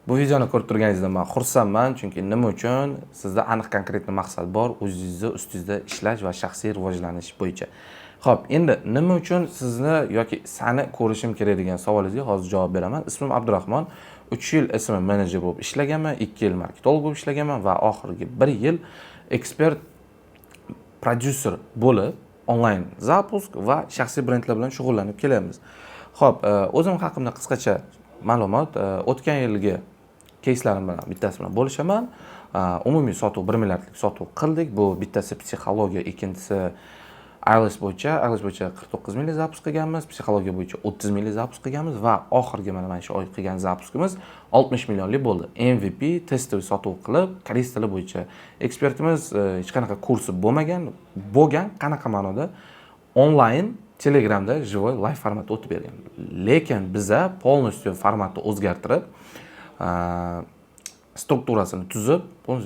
Bu videoni ko'rib turganingizdan men xursandman, chunki nima uchun? Sizda aniq konkretni maqsad bor, o'zingizning ustingizda ishlash va shaxsiy rivojlanish bo'yicha. Xo'p, endi nima uchun sizni yoki seni ko'rishim kerak degan savolingizga hozir javob beraman. Ismim Abdurahmon. 3 yil SMM menejer bo'lib ishlaganman, 2 yil marketolog bo'lib ishlaganman va oxirgi 1 yil ekspert prodyuser bo'lib onlayn zapusk va shaxsiy brendlar bilan shug'ullanib kelyapmiz. Xo'p, o'zim haqimda qisqacha ma'lumot, o'tgan yilgi кейslarim bilan bittasi bilan bo'lishaman. Umumiy sotuv 1 milliardlik sotuv qildik. Bu bittasi psixologiya, ikkinchisi IELTS bo'yicha 49 minglik zapusk qilganmiz, psixologiya bo'yicha 30 minglik zapusk qilganmiz va oxirgi mana shu oy qilgan zapuskimiz 60 millionlik bo'ldi. MVP testoviy sotuv qilib, koreys tili bo'yicha ekspertimiz hech qanaqa kursi bo'lgan, qanaqa ma'noda onlayn Telegramda живой live formatda o'tib bergan. Lekin biza полностью formatni o'zgartirib, strukturasini tuzib,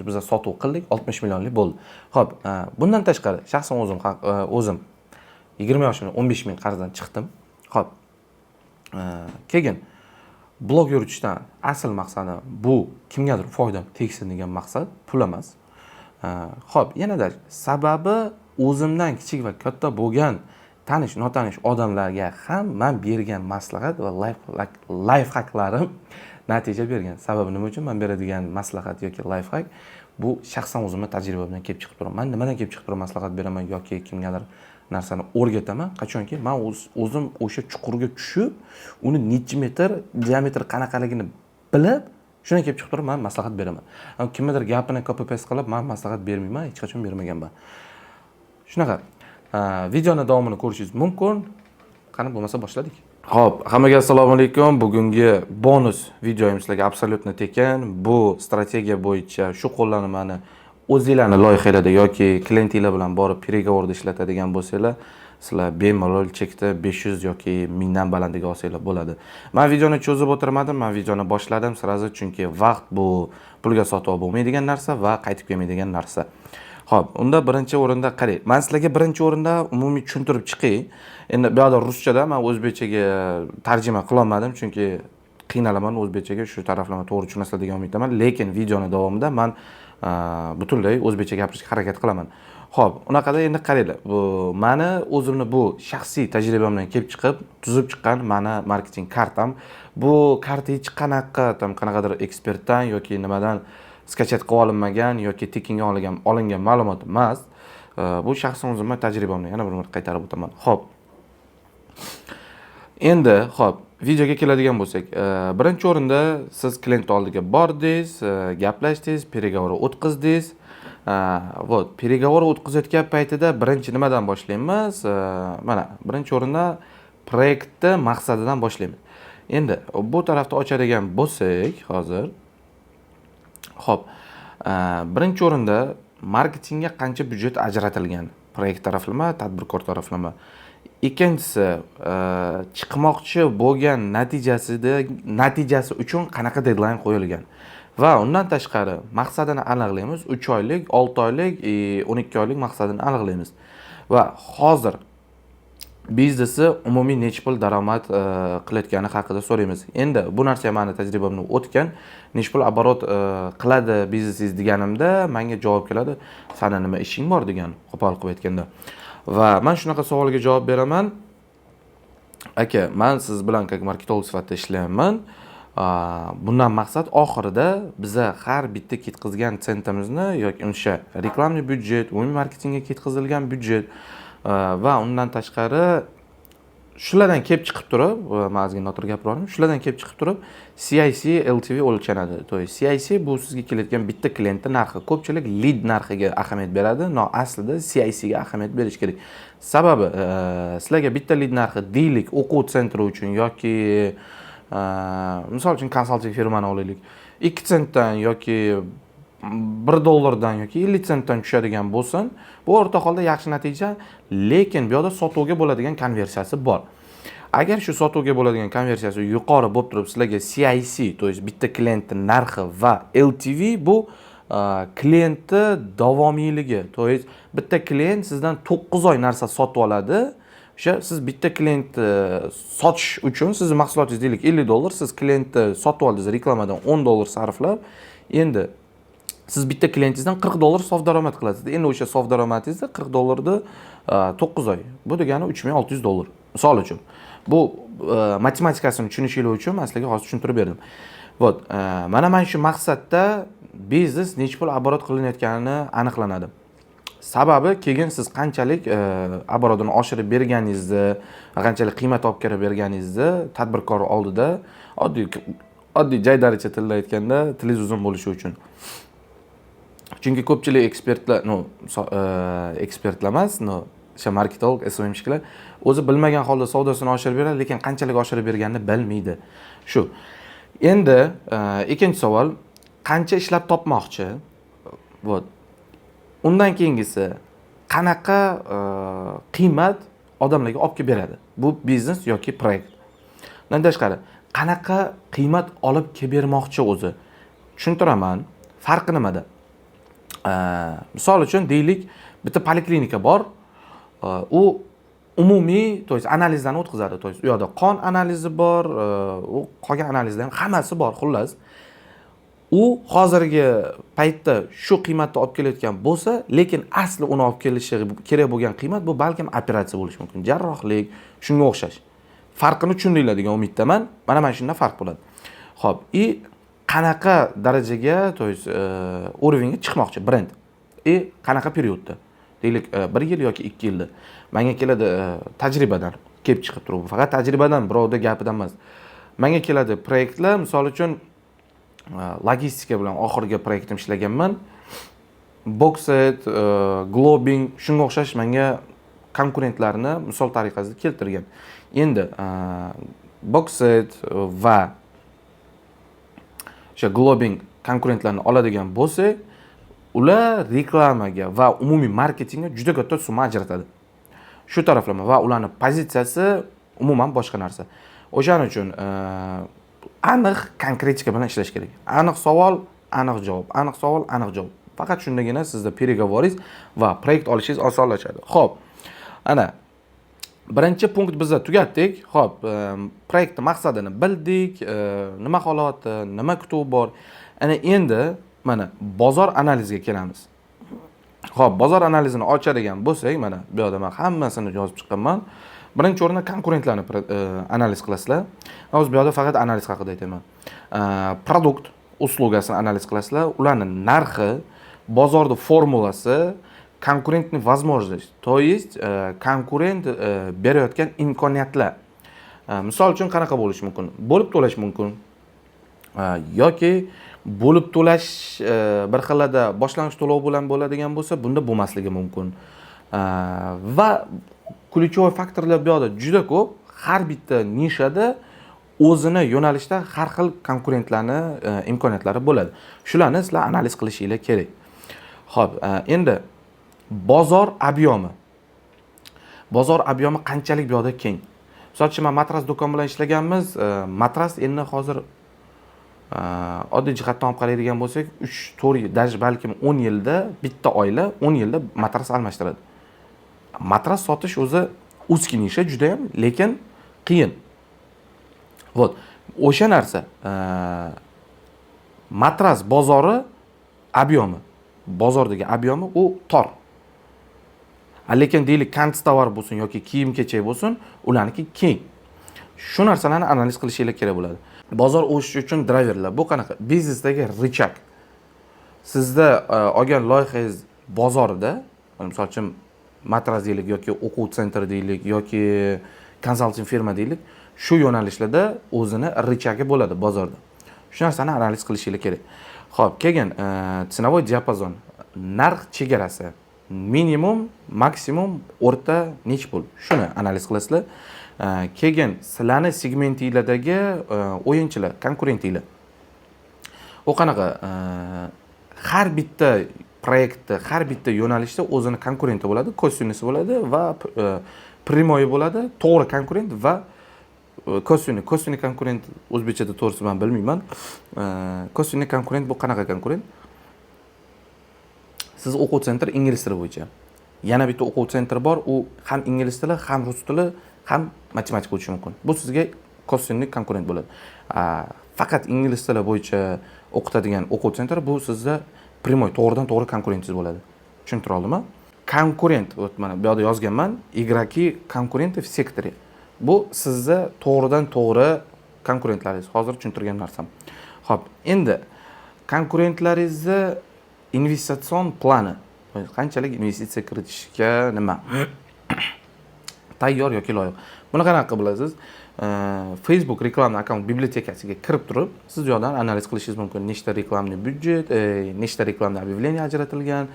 biza sotuv qildik, 60 millionlik bo'ldi. Xo'p, bundan tashqari shaxsan o'zim 20 yoshimda 15 ming qarzdan chiqdim. Xo'p. Keyin blog yuritishdan asl maqsadim bu kimgadir foydam tegsin degan maqsad, pul emas. Xo'p, yanada sababi o'zimdan kichik va katta bo'lgan tanish, notanish odamlarga ham men bergan maslahat va life hacklarim natija bergan. Sababi nima uchun men beradigan maslahat yoki life hack bu shaxsan o'zimning tajribamdan kelib chiqib turadi. Men nimadan kelib chiqib turib maslahat beraman yoki kimgadir narsani o'rgataman? Qachonki men o'zim o'sha chuqurga tushib, uni necha metr, diametri qanaqaligini bilib, shundan kelib chiqib turib men maslahat beraman. Kimgadir gapini copy paste qilib men maslahat bermayman, hech qachon bermaganman. Shunaqa. Videoni davomini ko'rishingiz mumkin. Qani bo'lmasa boshladik. Xo'p, hammaga assalomu alaykum. Bugungi bonus videoim sizlarga absolyutno tekin. Bu strategiya bo'yicha shu qo'llanmani o'zingizlarning loyihalarda yoki klientinglar bilan borib переговорda ishlatadigan bo'lsanglar, sizlar bemalol chekda 500 yoki 1000 dan balandiga olsanglar bo'ladi. Men videoni cho'zib o'tirmadim, men videoni boshladim sirazi, chunki vaqt bu pulga sotib bo'lmaydigan narsa va qaytib kelmaydigan narsa. Xo'p, unda birinchi o'rinda qarang. Men sizlarga birinchi o'rinda umumiy tushuntirib chiqay. Endi bu yerda ruschada men o'zbekchaga tarjima qila olmadim, chunki qiynalaman o'zbekchaga, shu taraflarni to'g'ri tushunasizlar degan umiddaman. Lekin videoni davomida men butunlay o'zbekcha gapirishga harakat qilaman. Xo'p, unaqada endi qaranglar. Bu meni o'zimni bu shaxsiy tajribamdan kelib chiqib, tuzib chiqqan meni marketing kartam. Bu karta hech qanaqadir ekspertdan yoki nimadan skachat qilib olinmagan yoki tekinga olingan ma'lumot emas. Bu shaxsan o'zimning tajribamdan yana bir marta qaytarib o'taman. Xo'p. Endi, xo'p, videoga keladigan bo'lsak, birinchi o'rinda siz klient oldiga bordingiz, gaplashdingiz, переговоры o'tkazdingiz. Вот, переговоры o'tkazayotgan paytida birinchi nimadan boshlaymiz? Mana, birinchi o'rinda proyektni maqsadidan boshlaymiz. Endi bu tarafda ochadigan bo'lsak, hozir xo'p, birinchi o'rinda marketingga qancha byudjet ajratilgan? Proyekt taraflama, tadbirkor taraflama. Ikkinchisi, chiqmoqchi bo'lgan natijasi uchun qanaqa deadline qo'yilgan? Va undan tashqari maqsadini aniqlaymiz. 3 oylik, 6 oylik, 12 oylik maqsadini aniqlaymiz. Va hozir biznesni umumiy necha pul daromad qilayotgani haqida so'raymiz. Endi bu narsa meni tajribamdan o'tgan, necha pul oborot qiladi biznesingiz deganimda menga javob keladi, "Sana nima ishing bor?" degan, qo'pol qilib aytganda. Va men shunaqa savolga javob beraman. Aka, men siz bilan marketolog sifatida ishlayapman. Bundan maqsad oxirida biza har bitta ketkizgan sentimizni yoki o'sha reklamni byudjet, umumiy marketingga ketkizilgan byudjet va undan tashqari shulardan kelib chiqib turib, men ozgina noto'g'ri gapiraman. Shulardan kelib chiqib turib CIC, LTV o'lchanadi. To есть CIC bu sizga kelayotgan bitta klientning narxi. Ko'pchilik lead narxiga ahamiyat beradi, no aslida CIC ga ahamiyat berish kerak. Sababi sizlarga bitta lead narxi deylik o'quv sentri uchun yoki misol uchun konsalting firmani olaylik. 2 sentdan yoki $1 yoki 50 sentdan tushadigan bo'lsin, bu o'rta holda yaxshi natija, lekin bu yerda sotuvga bo'ladigan konversiyasi bor. Agar shu sotuvga bo'ladigan konversiyasi yuqori bo'lib turib, sizlarga CIC, to есть bitta klientning narxi va LTV bu klientni davomiyligi, to есть bitta klient sizdan 9 oy narsa sotib oladi O'sha siz bitta klientni sotish uchun sizning mahsulotingiz deylik $50, siz klientni sotib oldingiz reklamadan $10 sarflab, endi siz bitta klientingizdan $40 sof daromad qilasiz. Endi o'sha sof daromadingizni $40 9 oy. Bu degani $3600. Misol uchun. Bu matematikasini tushunishingiz uchun men sizlarga hozir tushuntirib berdim. Vot, mana shu maqsadda biznes necha pul оборот qilinayotganini aniqlanadi. Sababi keyin siz qanchalik оборотini oshirib berganingizni, qanchalik qiymat olib kelib berganingizni tadbirkor oldida oddiy jaydaricha tilda aytganda tilingiz uzun bo'lishi uchun. Chunki ko'pchilik ekspertlar, ekspertlar emas, o'sha marketolog, SMM'chilar o'zi bilmagan holda savdosini oshirib beradi, lekin qanchalik oshirib berganini bilmaydi. Shu. Endi ikkinchi savol, qancha ishlab topmoqchi? Vot. Undan keyingisi qanaqa qiymat odamlarga olib kelib beradi? Bu biznes yoki proyekt. Undan tashqari, qanaqa qiymat olib kelib bermoqchi o'zi? Tushuntiraman. Farqi nimada? Misol uchun deylik, bitta poliklinika bor. U umumiy, to есть analizlarni o'tkazadi. To есть u yoqda qon analizi bor, u qolgan analizlar ham hammasi bor, xullas. U hozirgi paytda shu qiymatni olib kelayotgan bo'lsa, lekin asli uni olib kelishi kerak bo'lgan qiymat bu balkim operatsiya bo'lishi mumkin, jarrohlik, shunga o'xshash. Farqini tushundinglar degan umiddaman. Mana shunda farq bo'ladi. Xo'p, qanaqa darajaga, to есть уровеньga chiqmoqchi brend? Qanaqa periodda? Deylik, 1 yil yoki 2 yilda. Menga keladi tajribadan kelib chiqib turib, faqat tajribadan, birovda gapidan emas. Menga keladi proyektlar, misol uchun logistika bilan oxirgi proyektim ishlaganman. Boxset, Globing, shunga o'xshash menga konkurentlarni misol tariqasida keltirgan. Endi Boxset va o'sha Globing konkurentlarni oladigan bo'lsak, ular reklamaga va umumiy marketingga juda katta summa ajratadi. Shu taraflama va ularning pozitsiyasi umuman boshqa narsa. O'shaning uchun aniq konkretika bilan ishlash kerak. Aniq savol, aniq javob, aniq savol, aniq javob. Faqat shundagina sizda переговорingiz va proyekt olishingiz osonlashadi. Xo'p. Ana birinchi punkt biz tugatdik. Xo'p, proyektning maqsadini bildik, nima holati, nima kutuvi bor. Ana endi mana bozor analiziga kelamiz. Xo'p, bozor analizini ochadigan bo'lsak, mana bu yerda men hammasini yozib chiqqanman. Birinchi o'rinda konkurentlarni analiz qilasizlar. Hozir bu yerda faqat analiz haqida aytaman. Produkt, uslugasini analiz qilasizlar. Ularning narxi, bozorda formulasi, konkurentning возможность, то есть konkurent berayotgan imkoniyatlar. Misol uchun qanaqa bo'lishi mumkin? Bo'lib to'lash mumkin. Yoki bo'lib to'lash bir xilda boshlang'ich to'lov bilan bo'ladigan bo'lsa, bunda bo'lmasligi mumkin. Va ключевой faktorlar bu yerda juda ko'p. Har bitta nishada o'zini yo'nalishda har xil konkurentlarni imkoniyatlari bo'ladi. Shularni sizlar analiz qilishingiz kerak. Xo'p, endi bozor obyomi. Bozor obyomi qanchalik bu yerda keng? Masalan, men matras do'kon bilan ishlaganmiz. Matras endi hozir oddiy jihatdan olib qaraydigan bo'lsak, 3-4 yil, даже balkim 10 yilda bitta oila 10 yilda matras almashtiradi. Matras sotish o'zi узкий nisha juda ham, lekin qiyin. Vot, o'sha narsa matras bozori obyomi, bozordagi obyomi u tor. Lekin deylik konstovar bo'lsin yoki kiyim-kechak bo'lsin, ularniki keng. Shu narsalarni analiz qilishingiz kerak bo'ladi. Bozor o'sishi uchun driverlar bu qanaqa? Biznesdagi rычаг. Sizda olgan loyihangiz bozorida, misol uchun matras deylik yoki o'quv sentri deylik yoki konsalting firma deylik, shu yo'nalishlarda o'zini rычаги bo'ladi bozorda. Shu narsani analiz qilishingiz kerak. Xo'p, keyin ценовой диапазон, narx chegarasi, minimum, maksimum, o'rta nech pul. Shuni analiz qilasizlar. Keyin sizlarni segmentinglardagi o'yinchilar, konkurentinglar. U qanaqa? Har bitta proyektda, har bitta yo'nalishda o'zini konkurenti bo'ladi, kostyumisi bo'ladi va primoyi bo'ladi, to'g'ri konkurent va kostyumni. Kostyumni konkurent o'zbekchada to'g'risi men bilmayman. Kostyumni konkurent bu qanaqa konkurent? Siz o'quv sentr ingliz tili bo'yicha. yana bitta o'quv sentri bor, u ham ingliz tili, ham rus tili, ham matematika o'tishi mumkin. Bu sizga kosinlik konkurent bo'ladi. Faqat ingliz tili bo'yicha o'qitadigan o'quv sentri bu sizda primoy, to'g'ridan to'g'ri konkurentingiz bo'ladi. Tushuntira oldimmi? Konkurent, mana bu yerda yozganman, игроки конкуренты в секторе. Bu sizda to'g'ridan to'g'ri konkurentlaringiz. Hozir tushuntirgan narsam. Xo'p, endi konkurentlaringizni investitsion plani, qanchalik investitsiya kiritishga nima tayyor yoki loyiq. Buni qanaqa qilib bilasiz? Facebook reklama akkaunt bibliotekasiga kirib turib, siz bu yerdan analiz qilishingiz mumkin. Nechta reklamni byudjet, nechta reklamda объявление ajratilgan,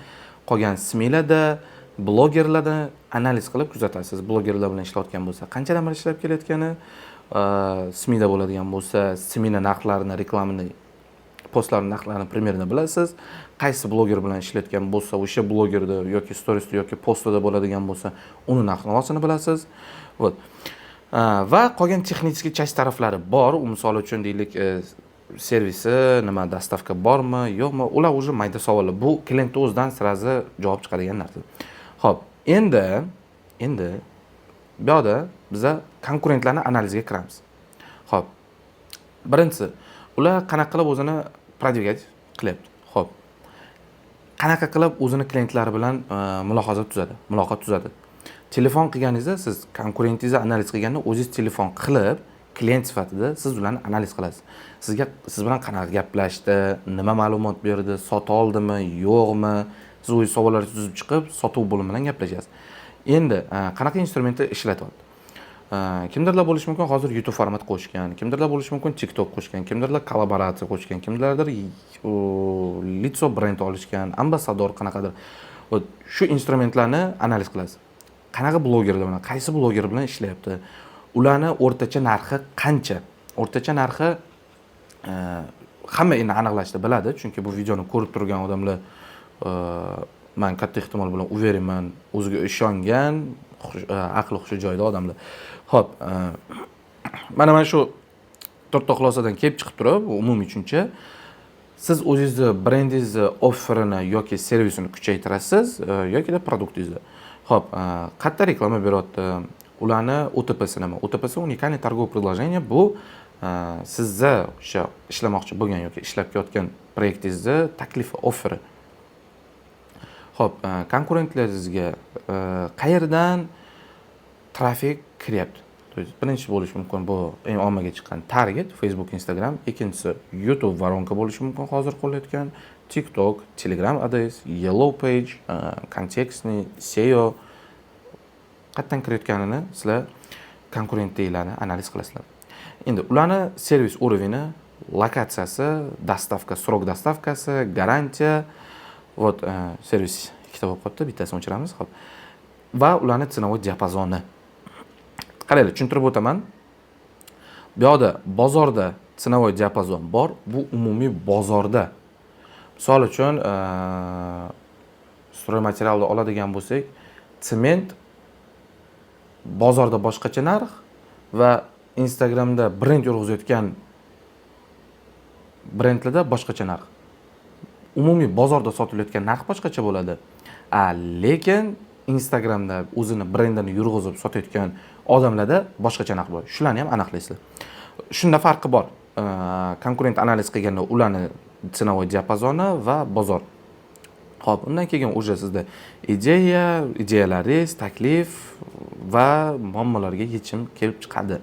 qolgan SMElarda, blogerlarda analiz qilib kuzatasiz. Blogerlar bilan ishlayotgan bo'lsa, qanchadan beri ishlab kelayotgani, SMEda bo'ladigan bo'lsa, SMEning narxlarini, reklamani, postlarning narxlarini primerni bilasiz. Qaysi bloger bilan ishlayotgan bo'lsa, o'sha blogerda yoki storiesda yoki postda bo'ladigan bo'lsa, uni narx-navosini bilasiz. Вот. Va qolgan texnik часть taraflari bor. Misol uchun deylik, servisi, nima dostavka bormi, yo'qmi? Ular уже mayda savollar. Bu klient o'zidan sirazi javob chiqadigan narsa. Xo'p, endi bu yerda biz konkurentlarni analiziga kiramiz. Xo'p. Birinchisi, ular qanaqa qilib o'zini продвигать qilyapti. Xo'p. Qanaqa qilib o'zini klientlari bilan muloqot tuzadi. Telefon qilganingizda siz konkurentingizni analiz qilganda o'zingiz telefon qilib, klient sifatida siz ularni analiz qilasiz. Siz bilan qanaqa gaplashdi, nima ma'lumot berdi, sota oldimi, yo'qmi? Siz o'z savollarni tuzib chiqib, sotuv bo'limi bilan gaplashasiz. Endi qanaqa instrumentni ishlatyapti? Kimdirlar bo'lishi mumkin, hozir YouTube format qo'shgan, kimdirlar bo'lishi mumkin, TikTok qo'shgan, kimdirlar kollaboratsiya qo'shgan, kimdirlar litso brend olishgan, ambassador qanaqadir. Shu instrumentlarni analiz qilasiz. Qanaqa blogerlar bilan, qaysi bloger bilan ishlayapti? Ularning o'rtacha narxi qancha? O'rtacha narxi hamma endi aniqlashni biladi, chunki bu videoni ko'rib turgan odamlar men katta ehtimol bilan uverenman, o'ziga ishongan, aqli hushi joyida odamlar. Xo'p, mana shu to'rtta xulosadan kelib chiqib turib, umumiy tushuncha, siz o'zingizni brendingizni offerini yoki servisini kuchaytirasiz yoki produktingizni. Xo'p, qayerda reklama beryapti? Ularni OTP'si nima? OTP'si уникальный торговое предложение. Bu sizga o'sha ishlamoqchi bo'lgan yoki ishlab kelayotgan proyektingizni taklifi, offeri. Xo'p, konkurentlaringizga qayerdan trafik kiryapti? Birinchi bo'lishi mumkin, bu eng ommaga chiqqan target, Facebook, Instagram. Ikkinchisi YouTube воронка bo'lishi mumkin, hozir qo'llayotgan TikTok, Telegram adres, Yellow page, kontekstni, SEO. Qayerdan kirayotganini sizlar konkurentlarni analiz qilasizlar. Endi ularni servis уровени, lokatsiyasi, dostavka, srok dostavkasi, garantiya, вот, servis ikkita bo'lib qolibdi, bittasini o'chiramiz, xo'p. Va ularning ценовой диапазoni. Qaranglar, tushuntirib o'taman. Bu yerda bozorda ценовой диапазон bor, bu umumiy bozorda. Misol uchun, stroy materialni oladigan bo'lsak, sement bozorda boshqacha narx va Instagramda brend yurg'izayotgan brendlarda boshqacha narx. Umumiy bozorda sotilayotgan narx boshqacha bo'ladi. Lekin Instagramda o'zini brendini yurg'izib sotayotgan odamlarda boshqacha narx bo'ladi. Shularni ham aniqlaysizlar. Shunda farqi bor. Konkurent analiz qilganda ularni ценовой диапазoni va bozor. Xo'p, undan keyin уже sizda ideyalaringiz, taklif va muammolarga yechim kelib chiqadi.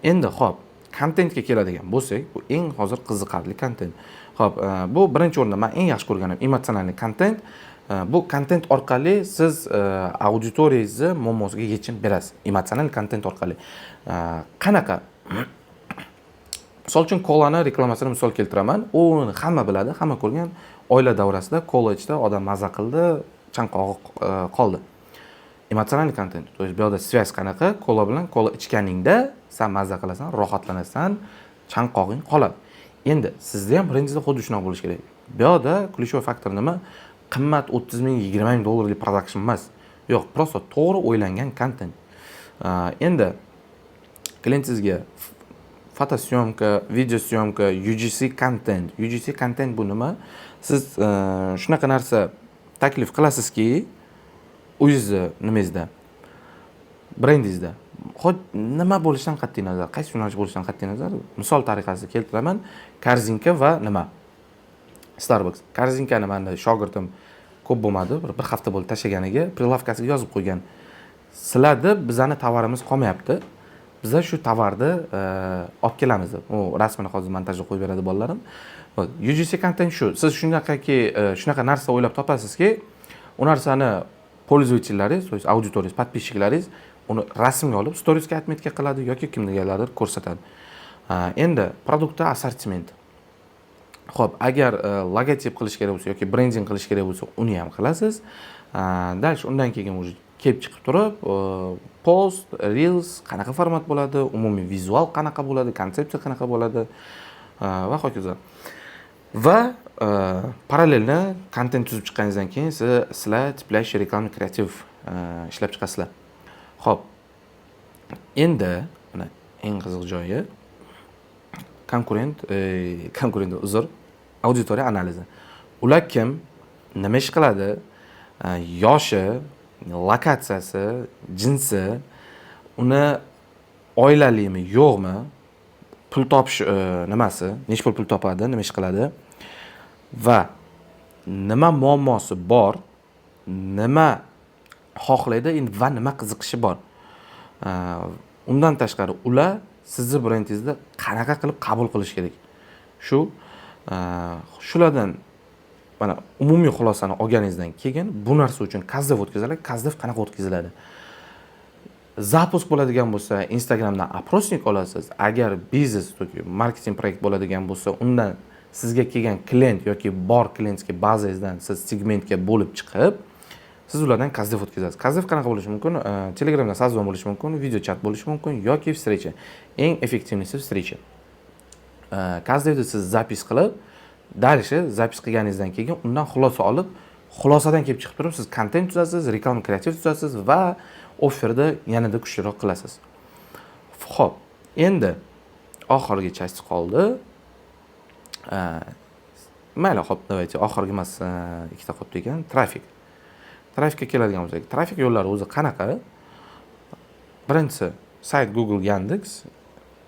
Endi xo'p, kontentga keladigan bo'lsak, bu eng hozir qiziqarli kontent. Xo'p, bu birinchi o'rinda men eng yaxshi ko'rganim emotsionalniy kontent. Bu kontent orqali siz auditoriyangizni muammosiga yechim berasiz. Emotsional kontent orqali. Qanaqa? Misol uchun kolani reklamasini misol keltiraman. Uni hamma biladi, hamma ko'rgan. Oila davrasida kola ichda odam maza qildi, chanqog'i qoldi. Emotsional kontent. То есть bu yerda связь qanaqa? Kola bilan kola ichganingda sen maza qilasan, rohatlanasan, chanqog'ing qoladi. Endi sizda ham birinchisi xuddi shunaqa bo'lish kerak. Bu yerda ключевой faktor nima? Qimmat 30 ming, 20 ming dollarlik production emas. Yo'q, просто to'g'ri o'ylangan kontent. Endi klientingizga fotosyomka, videosyomka, UGC content. UGC content bu nima? Siz shunaqa narsa taklif qilasizki, o'zingizni nimangizda, brendingizda nima bo'lishidan qat'iy nazar, qaysi yo'nalish bo'lishidan qat'iy nazar, misol tariqasida keltiraman, Korzinka va nima? Starbucks. Korzinkani menda shogirdim ko'p bo'lmadi, bir hafta bo'ldi tashlaganiga, prilavkasiga yozib qo'ygan. Sizlarda bizani tovarimiz qolmayapti. Biza shu tovarni olib kelamiz deb. U rasmini hozir montajga qo'yib beradi bolalarim. UGC content shu. Siz shunaqa narsa o'ylab topasizki, u narsani pользователlaringiz, то есть auditoriyangiz, подписчиklaringiz uni rasmga olib, storiesga отметка qiladi yoki kimgalardir ko'rsatadi. Endi produktda assortiment. Xo'p, agar logotip qilish kerak bo'lsa yoki brending qilish kerak bo'lsa, uni ham qilasiz. Dальше undan keyin уже kelib chiqib turib, post, reels qanaqa format bo'ladi, umumiy vizual qanaqa bo'ladi, konsepsiya qanaqa bo'ladi va hokazo. Va parallelni kontent tuzib chiqqaningizdan keyin sizlar tiplash reklamni kreativ ishlab chiqasizlar. Xo'p. Endi mana eng qiziq joyi konkurent uzr, auditoriya analizi. Ular kim, nima ish qiladi, yoshi, lokatsiyasi, jinsi, uni oilalimi, yo'qmi, pul topish nimasi, nechta pul topadi, nima ish qiladi va nima muammosi bor, nima xohlaydi va nima qiziqishi bor. Undan tashqari ular sizni brendingizda qanaqa qilib qabul qilish kerak. Shulardan mana umumiy xulosani olganingizdan keyin bu narsa uchun kazdev o'tkaziladi. Kazdev qanaqa o'tkaziladi? Zapusk bo'ladigan bo'lsa, Instagramdan oprosnik olasiz. Agar biznes yoki marketing proyekt bo'ladigan bo'lsa, undan sizga kelgan klient yoki bor klientga bazangizdan siz segmentga bo'lib chiqib, siz ulardan kazdev o'tkazasiz. Kazdev qanaqa bo'lishi mumkin? Telegramda soзвон bo'lishi mumkin, video chat bo'lishi mumkin yoki встреча. Eng effektivnisi встреча. Kazdevni siz zapis qilib, dальше zapis qilganingizdan keyin undan xulosa olib, xulosadan kelib chiqib turib siz kontent tuzasiz, reklama kreativ tuzasiz va offerda yanada kuchliroq qilasiz. Xo'p, endi oxirgi часть qoldi. Mayli, xo'p, давайте oxirgi emas, ikkita qolibdi ekan, trafik. Trafikka keladigan bo'lsak, trafik yo'llari o'zi qanaqa? Birinchisi sayt Google, Yandex,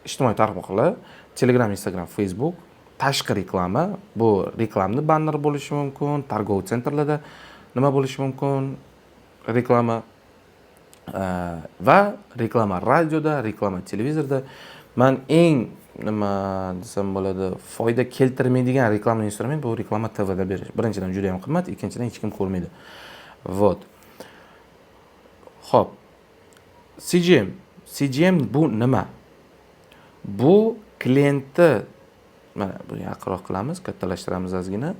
ijtimoiy tarmoqlar, Telegram, Instagram, Facebook, tashqi reklama, bu reklamni banner bo'lishi mumkin, targ'ov sentrlarda nima bo'lishi mumkin, reklama va reklama radioda, reklama televizorda. Men eng nima desam bo'ladi, foyda keltirmaydigan reklama instrument bu reklama TVda berish. Birinchidan juda ham qimmat, ikkinchidan hech kim ko'rmaydi. Вот. Xo'p. CGM bu nima? Bu klientni mana bu yaqinroq qilamiz, kattalashtiramiz ozgina,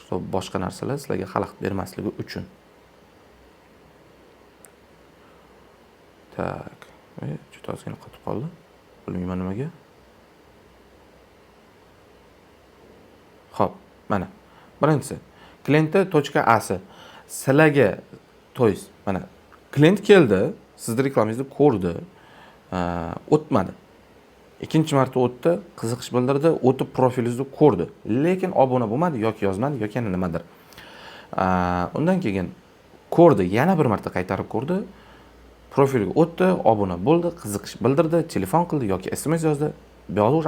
чтобы boshqa narsalar sizlarga xalaqit bermasligi uchun. Tak, juda ozgina qotib qoldi. Bilmayman nimaga. Xo'p, mana. Birinchisi, klienti.asi. Sizlarga, to есть, mana klient keldi, sizni reklamangizni ko'rdi, o'tmadi. Ikkinchi marta o'tdi, qiziqish bildirdi, o'tib profilingizni ko'rdi, lekin obuna bo'lmadi yoki yozmadi yoki yana nimadir. Undan keyin ko'rdi, yana bir marta qaytarib ko'rdi, profiliga o'tdi, obuna bo'ldi, qiziqish bildirdi, telefon qildi yoki SMS yozdi, bu yo'q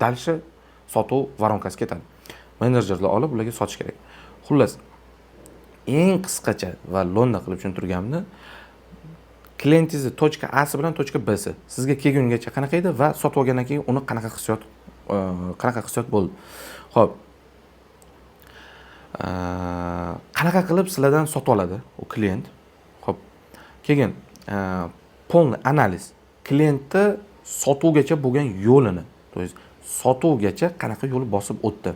dальше sotuv voronkasi ketadi. Menejerlar olib ularga sotish kerak. Xullas, eng qisqacha va lo'nda qilib tushuntirganimni, klientingizni .a bilan .b'si sizga kelgungacha qanaqa edi va sotib olgandan keyin uni qanaqa hissiyot bo'ldi. Xo'p. Qanaqa qilib sizlardan sotib oladi u klient? Xo'p. Keyin полный analiz. Klientni sotuvgacha bo'lgan yo'lini, to есть sotuvgacha qanaqa yo'l bosib o'tdi.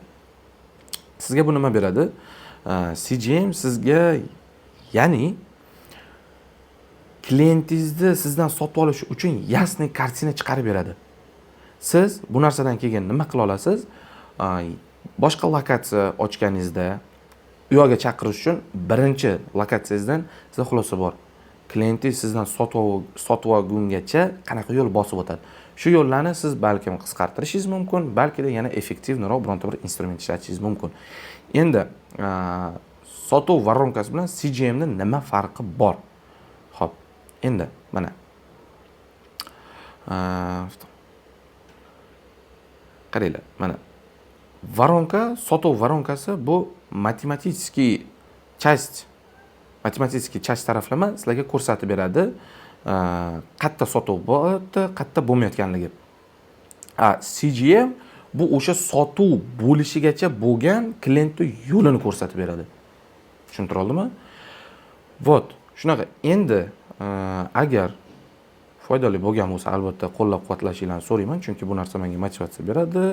Sizga bu nima beradi? CGM sizga, ya'ni klientingizni sizdan sotib olish uchun yasniy kartina chiqarib beradi. Siz bu narsadan keyin nima qila olasiz? Boshqa lokatsiya ochganingizda u yoqqa chaqirish uchun birinchi lokatsiyangizdan sizga xulosa bor. Klientingiz sizdan sotib olgungacha qanaqa yo'l bosib o'tadi. Shu yo'llarni siz balkim qisqartirishingiz mumkin, balki yana effektivroq bironta bir instrument ishlatishingiz mumkin. Endi sotuv voronkasi bilan CGM ning nima farqi bor? Xo'p, endi mana qaranglar, mana воронка, sotuv voronkasi bu matematik часть taraflama sizlarga ko'rsatib beradi. Qayerda sotuv bo'lyapti, qayerda bo'lmayotganligi. CGM bu o'sha sotuv bo'lishigacha bo'lgan klientning yo'lini ko'rsatib beradi. Tushuntira oldimmi? Vot, shunaqa. Endi agar foydali bo'lgan bo'lsa, albatta qo'llab-quvvatlashinglarni so'rayman, chunki bu narsa menga motivatsiya beradi.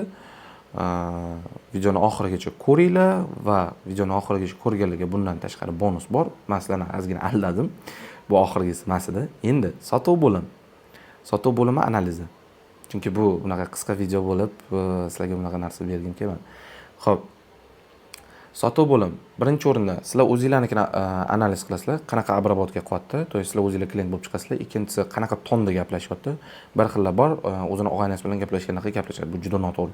Videoni oxirigacha ko'ringlar va videoni oxirigacha ko'rganlarga bundan tashqari bonus bor. Men sizlarni ozgina aldadim. Bu oxirgisi emas edi. Endi sotuv bo'limi analizi. Chunki bu bunaqa qisqa video bo'lib, sizlarga bunaqa narsa bergim kelmadi. Xo'p. Sotuv bo'lim. Birinchi o'rinda sizlar o'zingizlarnikini analiz qilasizlar. Qanaqa обработка qilyapti? To есть sizlar o'zingizlar klient bo'lib chiqasizlar. Ikkinchisi qanaqa tonda gaplashyapti? Bir xillar bor, o'zini og'aynasi bilan gaplashgandan gaplashadi. Bu juda noto'g'ri.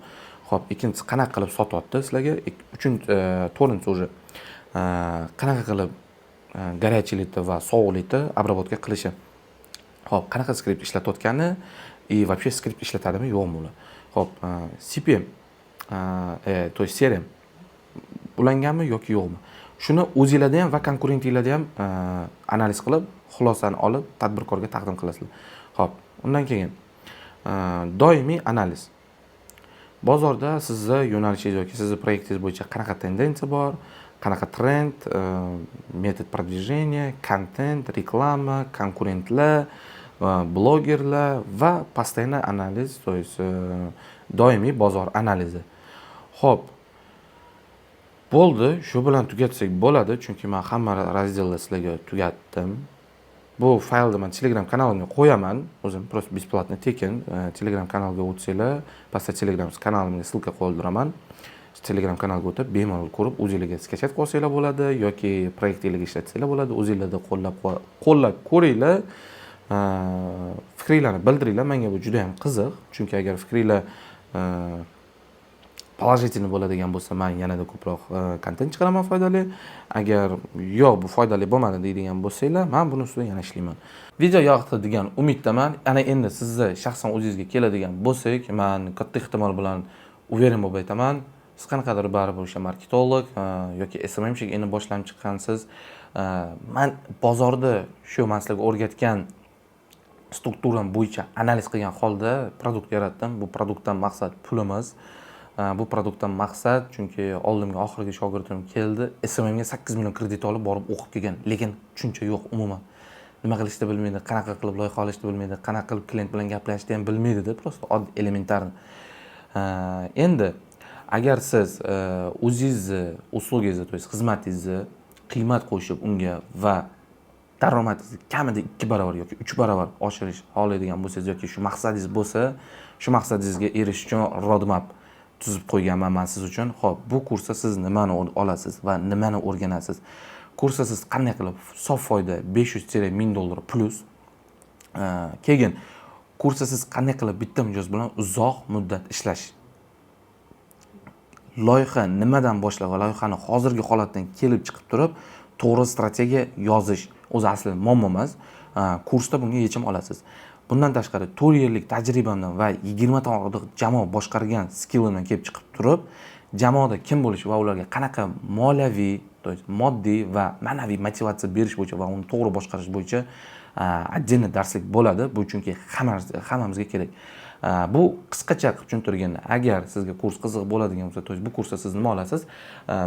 Xo'p, ikkinchisi qanaqa qilib sotyapti sizlarga? To'rtinchisi уже qanaqa qilib горячийlikda va sovuqlikda обработка qilishi. Xo'p, qanaqa skript ishlatayotgani и вообще skript ishlatadimi, yo'qmi ular? Xo'p, CPM, to есть CRM ulanganmi yoki yo'qmi? Shuni o'zingizlarda ham va konkurentingizlarda ham analiz qilib, xulosani olib tadbirkorga taqdim qilasizlar. Xo'p, undan keyin doimiy analiz. Bozorda sizni yo'nalishingiz yoki sizni proyektingiz bo'yicha qanaqa tendensiya bor, qanaqa trend, metod продвижения, kontent, reklama, konkurentlar, blogerlar va постоянный analiz, to есть doimiy bozor analizi. Xo'p, bo'ldi, shu bilan tugatsak bo'ladi, chunki men hamma razdelni sizlarga tugatdim. Bu faylni men Telegram kanalimga qo'yaman, o'zim просто бесплатно tekin Telegram kanaliga o'tsanglar, pastda Telegram kanalimga ссылка qo'ydiraman. Telegram kanalga o'tib, bemalol ko'rib, o'zingizlarga skachat qilsanglar bo'ladi yoki proyektingizga ishlatsanglar bo'ladi. O'zingizlarda qo'llab ko'ringlar. Fikringlarni bildiringlar. Menga bu juda ham qiziq, chunki agar fikringlar положительный bo'ladigan bo'lsa, men yanada ko'proq kontent chiqaraman foydali. Agar yo'q, bu foydali bo'lmadi deydigan bo'lsanglar, men buni ustida yana ishlayman. Video yoqdi degan umiddaman. Ana endi sizni shaxsan o'zingizga keladigan bo'lsak, men katta ehtimol bilan uverin bo'lib aytaman, siz qanaqadir baribir o'sha marketolog yoki SMMshik endi boshlanib chiqqansiz. Men bozorda shu men sizlarga o'rgatgan strukturam bo'yicha analiz qilgan holda produkt yaratdim. Bu produktdan maqsad pul emas. Bu produktdan maqsad, chunki oldimga oxirgi shogirdim keldi. SMMga 8 million kredit olib borib o'qib kelgan, lekin tushuncha yo'q umuman. Nima qilishni bilmaydi, qanaqa qilib loyiha olishni bilmaydi, qanaqa qilib klient bilan gaplashishni ham bilmaydi-da, просто oddiy elementarni. Endi agar siz o'zingizni uslugingizni, to есть xizmatingizni qiymat qo'shib unga va daromadingizni kamida 2 barobar yoki 3 barobar oshirish xohlaydigan bo'lsangiz yoki shu maqsadingiz bo'lsa, shu maqsadingizga erishish uchun roadmap tuzib qo'yganman men siz uchun. Xo'p, bu kursda siz nimani olasiz va nimani o'rganasiz? Kursda siz qanday qilib sof foyda 500-1000 dollar plus, keyin kursda siz qanday qilib bitta mijoz bilan uzoq muddat ishlash, loyiha nimadan boshlab va loyihani hozirgi holatdan kelib chiqib turib to'g'ri strategiya yozish o'zi aslida muammo emas. Kursda bunga yechim olasiz. Bundan tashqari 4 yillik tajribamdan va 20 ta jamoa boshqargan skillimdan kelib chiqib turib, jamoada kim bo'lish va ularga qanaqa moliyaviy, moddiy va ma'naviy motivatsiya berish bo'yicha va uni to'g'ri boshqarish bo'yicha отдельный darslik bo'ladi. Bu chunki hammamizga kerak. Bu qisqacha qilib tushuntirganda, agar sizga kurs qiziq bo'ladigan bo'lsa, to есть bu kursda siz nima olasiz?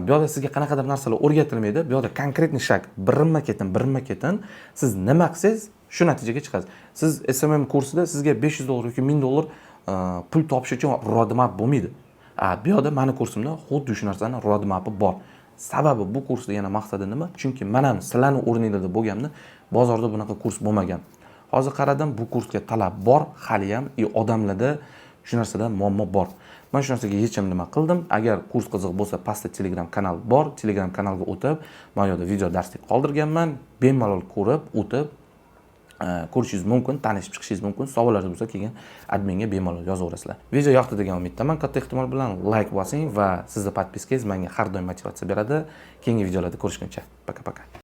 Bu yerda sizga qanaqadir narsalar o'rgatilmaydi. Bu yerda konkretniy shak, birma-ketin siz nima qilsangiz, shu natijaga chiqasiz. Siz SMM kursida sizga 500 dollar yoki 1000 dollar pul topish uchun roadmap bo'lmaydi. Bu yerda meni kursimda xuddi shu narsaning roadmapi bor. Sababi bu kursda yana maqsadi nima? Chunki men ham sizlarning o'rningizda bo'lganimda bozorda bunaqa kurs bo'lmagan. Hozir qaradim, bu kursga talab bor, hali ham odamlarda shu narsadan muammo bor. Men shu narsaga yechim nima qildim? Agar kurs qiziq bo'lsa, pastda Telegram kanal bor. Telegram kanalga o'tib, men yerda video darslik qoldirganman. Bemalol ko'rib, o'tib ko'rishingiz mumkin, tanishib chiqishingiz mumkin. Savollaringiz bo'lsa, keyin adminga bemalol yozaverasizlar. Video yoqdi degan umiddaman. Katta ehtimol bilan like bosing va sizning podpiskangiz menga har doim motivatsiya beradi. Keyingi videolarda ko'rishguncha. Paka-paka.